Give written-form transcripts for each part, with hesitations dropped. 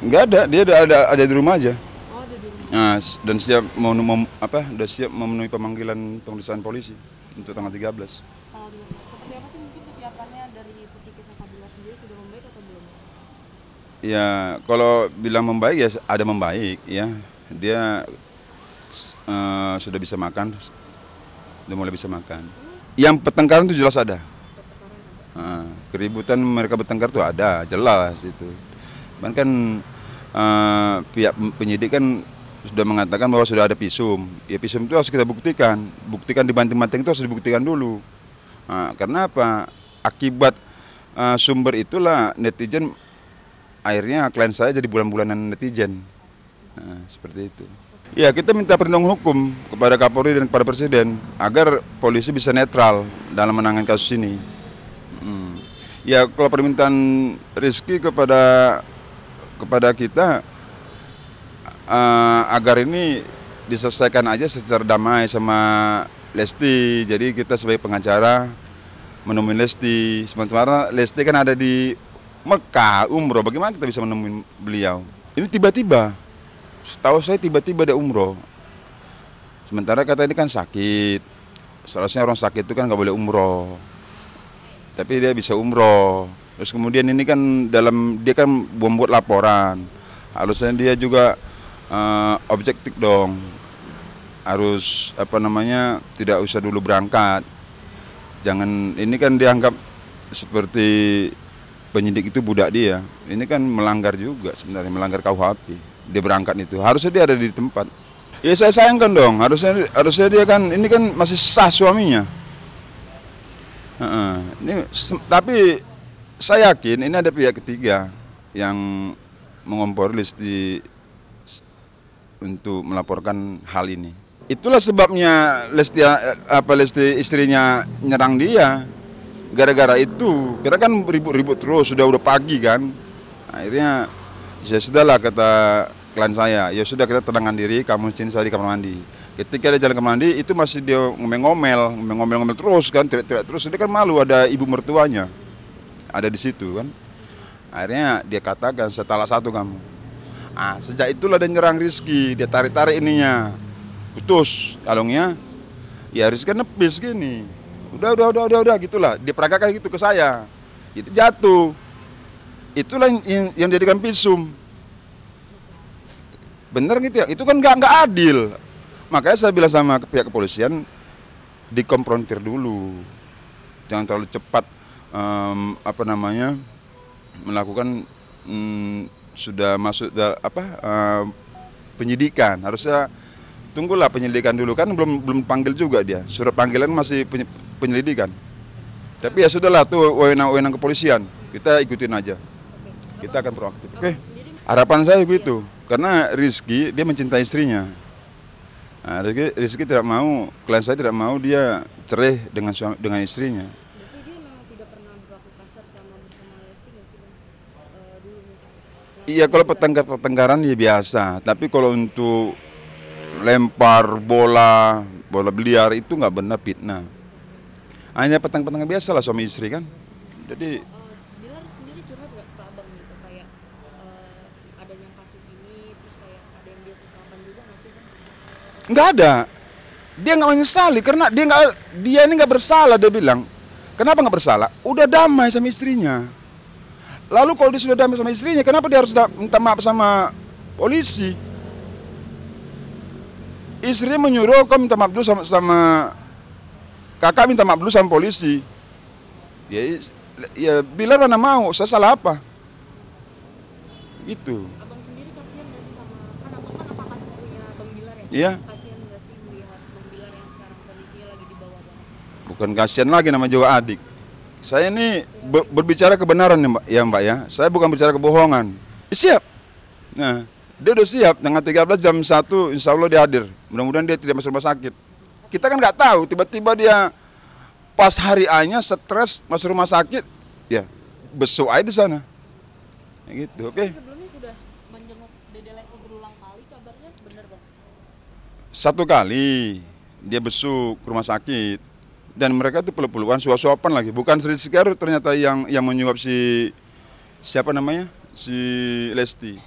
Nggak ada, dia ada di rumah aja. Oh, ada di rumah. Nah, dan siap udah siap memenuhi pemanggilan pemeriksaan polisi untuk tanggal 13. Tanggal 12. Seperti apa sih mungkin kesiapannya dari psikis Abdullah sendiri, sudah membaik atau belum? Ya, kalau bilang membaik ya ada membaik ya. Dia sudah bisa makan, udah mulai bisa makan. Yang pertengkaran itu jelas ada. Pertengkaran ada. Keributan mereka bertengkar itu ada, jelas itu. Bahkan pihak penyidik kan sudah mengatakan bahwa sudah ada visum. Ya visum itu harus kita buktikan. Buktikan di banting-banting itu harus dibuktikan dulu. Karena apa? Akibat sumber itulah netizen akhirnya klien saya jadi bulan-bulanan netizen. Seperti itu. Ya, kita minta perlindungan hukum kepada Kapolri dan kepada Presiden agar polisi bisa netral dalam menangani kasus ini. Ya, kalau permintaan Rizky kepada kita agar ini diselesaikan aja secara damai sama Lesti. Jadi kita sebagai pengacara menemui Lesti. Sementara Lesti kan ada di Mekah, umroh. Bagaimana kita bisa menemui beliau? Ini tiba-tiba. Setahu saya tiba-tiba dia umroh. Sementara kata ini kan sakit. Seharusnya orang sakit itu kan nggak boleh umroh. Tapi dia bisa umroh. Terus kemudian ini kan dia kan membuat laporan. Harusnya dia juga objektif dong. Harus tidak usah dulu berangkat. Jangan, ini kan dianggap seperti penyidik itu budak dia. Ini kan melanggar juga sebenarnya, melanggar KUHP. Dia berangkat itu, harusnya dia ada di tempat. Ya saya sayangkan dong, harusnya dia kan, ini kan masih sah suaminya. Tapi saya yakin ini ada pihak ketiga yang mengompori Lesti untuk melaporkan hal ini. Itulah sebabnya Lesti istrinya nyerang dia. Gara-gara itu, kita kan ribut-ribut terus, sudah pagi kan. Akhirnya ya sudahlah kata klien saya, ya sudah kita tenangkan diri, kamu sini saya di kamar mandi. Ketika dia jalan ke mandi itu masih dia ngomel-ngomel terus kan, teriak-teriak terus. Dia kan malu, ada ibu mertuanya ada di situ kan. Akhirnya dia katakan, salah satu kamu. Sejak itulah dia nyerang Rizky, dia tarik-tarik ininya, putus kalungnya. Ya Rizky kan nepis gini, udah gitulah, dia peragakan gitu ke saya. Itu jatuh. Itulah yang jadikan visum. Bener gitu ya, itu kan nggak adil. Makanya saya bilang sama pihak kepolisian, dikonfrontir dulu, jangan terlalu cepat melakukan sudah masuk penyidikan. Harusnya tunggulah penyelidikan dulu, kan belum panggil juga dia, surat panggilan masih penyelidikan. Tapi ya sudahlah, tuh wewenang kepolisian, kita ikutin aja, kita akan proaktif. Oke. Harapan saya begitu, karena Rizky dia mencintai istrinya. Rizky tidak mau, klien saya tidak mau dia cerai dengan istrinya. Berarti dia memang tidak pernah berlaku kasar bersama Lesti nggak sih, Bang? Dulu mungkin. Iya, kalau pertengkaran ya biasa, tapi kalau untuk lempar bola biliar itu nggak benar, fitnah. Hanya pertengkaran biasa lah suami istri kan. Jadi Bilar sendiri curhat nggak ke abang gitu, kayak adanya kasus ini, terus kayak ada yang dia sesalkan juga nggak sih, Bang? nggak ada. Dia nggak menyesali karena dia ini nggak bersalah, dia bilang. Kenapa nggak bersalah? Udah damai sama istrinya. Lalu kalau dia sudah damai sama istrinya, kenapa dia harus minta maaf sama polisi? Istrinya menyuruh kau minta maaf dulu sama kakak, minta maaf dulu sama polisi. Ya Bilar mana mau, saya salah apa? Gitu. Abang sendiri kasihan nggak sih sama, kan abang kan kakak sepupunya Bang Bilar ya? Iya. Kasihan nggak sih melihat Bang Bilar yang sekarang kondisinya lagi di bawah banget? Bukan kasihan lagi, nama juga adik. Saya ini berbicara kebenaran ya Mbak ya. Saya bukan bicara kebohongan. Siap. Nah, dia udah siap. Tanggal 13 jam 1 insya Allah dia hadir. Mudah-mudahan dia tidak masuk rumah sakit. Kita kan nggak tahu, tiba-tiba dia pas hari A-nya stres masuk rumah sakit, ya besok aja di sana. Gitu, oke. Sebelumnya sudah menjenguk Dede Lesti berulang kali kabarnya, bener Bang? Satu kali dia besuk ke rumah sakit. Dan mereka tuh peluk-pelukan, suap-suapan lagi. Bukan Sri Segar ternyata yang menyuap si Lesti.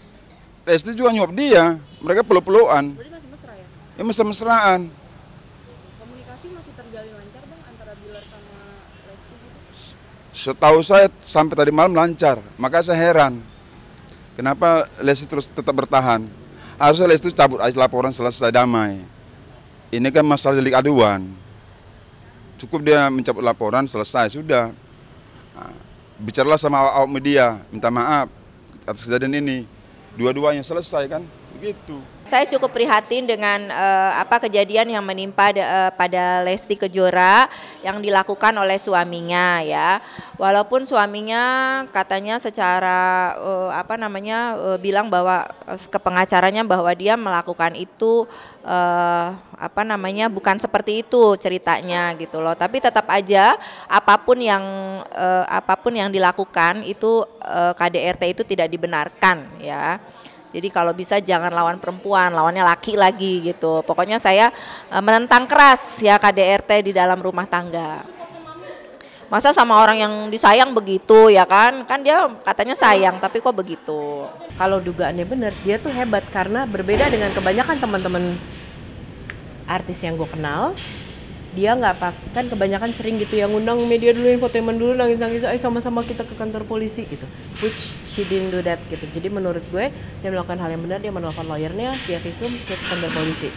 Lesti juga nyuap dia, mereka peluk-pelukan. Berarti masih mesra ya? Ya mesra-mesraan. Komunikasi masih terjalin lancar bang antara Bilar sama Lesti gitu? Setahu saya sampai tadi malam lancar, maka saya heran. Kenapa Lesti terus tetap bertahan? Harusnya Lesti cabut aja laporan selesai damai. Ini kan masalah delik aduan. Cukup dia mencabut laporan selesai sudah. Nah, bicaralah sama awak media, minta maaf atas kejadian ini. Dua-duanya selesai kan, begitu. Saya cukup prihatin dengan kejadian yang menimpa pada Lesti Kejora yang dilakukan oleh suaminya ya. Walaupun suaminya katanya secara bilang bahwa ke pengacaranya bahwa dia melakukan itu bukan seperti itu ceritanya gitu loh. Tapi tetap aja apapun yang dilakukan itu KDRT itu tidak dibenarkan ya. Jadi kalau bisa jangan lawan perempuan, lawannya laki lagi gitu. Pokoknya saya menentang keras ya KDRT di dalam rumah tangga. Masa sama orang yang disayang begitu ya kan? Kan dia katanya sayang tapi kok begitu. Kalau dugaannya benar, dia tuh hebat karena berbeda dengan kebanyakan teman-teman artis yang gue kenal. Dia nggak kan kebanyakan sering gitu yang ngundang media dulu, infotainment dulu, nangis-nangis, ayo sama-sama kita ke kantor polisi gitu. Which she didn't do that gitu. Jadi menurut gue dia melakukan hal yang benar, dia menelpon lawyernya, dia visum ke kantor polisi.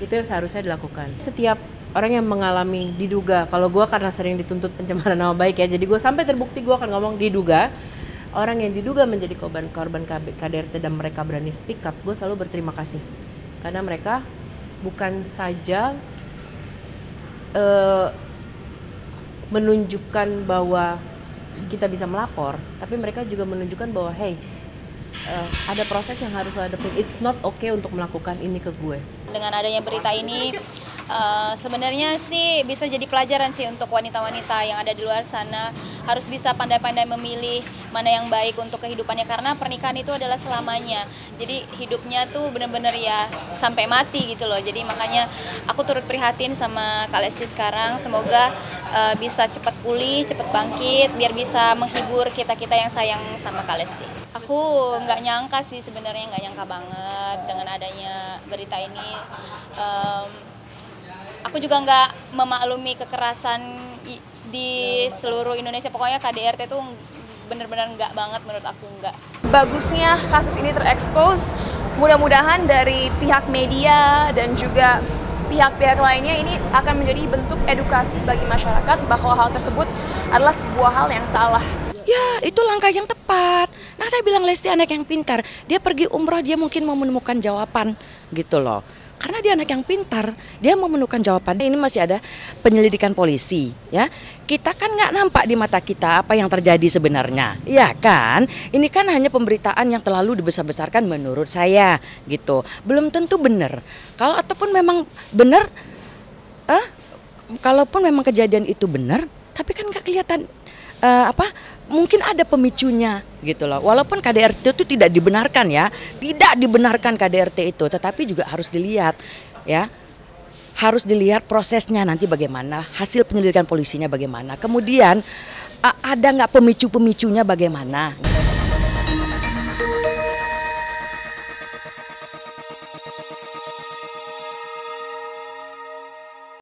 Itu yang seharusnya dilakukan. Setiap orang yang mengalami diduga, kalau gue karena sering dituntut pencemaran nama baik ya, jadi gue sampai terbukti gue akan ngomong diduga. Orang yang diduga menjadi korban KDRT dan mereka berani speak up, gue selalu berterima kasih. Karena mereka bukan saja menunjukkan bahwa kita bisa melapor, tapi mereka juga menunjukkan bahwa hey, ada proses yang harus lo hadapin. It's not okay untuk melakukan ini ke gue. Dengan adanya berita ini sebenarnya sih bisa jadi pelajaran sih untuk wanita-wanita yang ada di luar sana, harus bisa pandai-pandai memilih mana yang baik untuk kehidupannya, karena pernikahan itu adalah selamanya. Jadi hidupnya tuh benar-benar ya sampai mati gitu loh. Jadi makanya aku turut prihatin sama Kak Lesti sekarang. Semoga bisa cepat pulih, cepat bangkit biar bisa menghibur kita-kita yang sayang sama Kak Lesti. Aku nggak nyangka sih sebenarnya, nggak nyangka banget dengan adanya berita ini. Aku juga nggak memaklumi kekerasan di seluruh Indonesia. Pokoknya KDRT tuh bener-bener nggak banget menurut aku, nggak. Bagusnya kasus ini terekspos, mudah-mudahan dari pihak media dan juga pihak-pihak lainnya ini akan menjadi bentuk edukasi bagi masyarakat bahwa hal tersebut adalah sebuah hal yang salah. Ya, itu langkah yang tepat. Nah, saya bilang Lesti anak yang pintar. Dia pergi umroh, dia mungkin mau menemukan jawaban gitu loh. Karena dia anak yang pintar, dia mau menemukan jawaban. Ini masih ada penyelidikan polisi, ya. Kita kan nggak nampak di mata kita apa yang terjadi sebenarnya, ya kan? Ini kan hanya pemberitaan yang terlalu dibesar-besarkan menurut saya, gitu. Belum tentu benar. Kalau ataupun memang benar, kalaupun memang kejadian itu benar, tapi kan nggak kelihatan mungkin ada pemicunya gitu loh. Walaupun KDRT itu tidak dibenarkan ya, tidak dibenarkan KDRT itu, tetapi juga harus dilihat ya. Harus dilihat prosesnya nanti bagaimana, hasil penyelidikan polisinya bagaimana. Kemudian ada nggak pemicu-pemicunya bagaimana.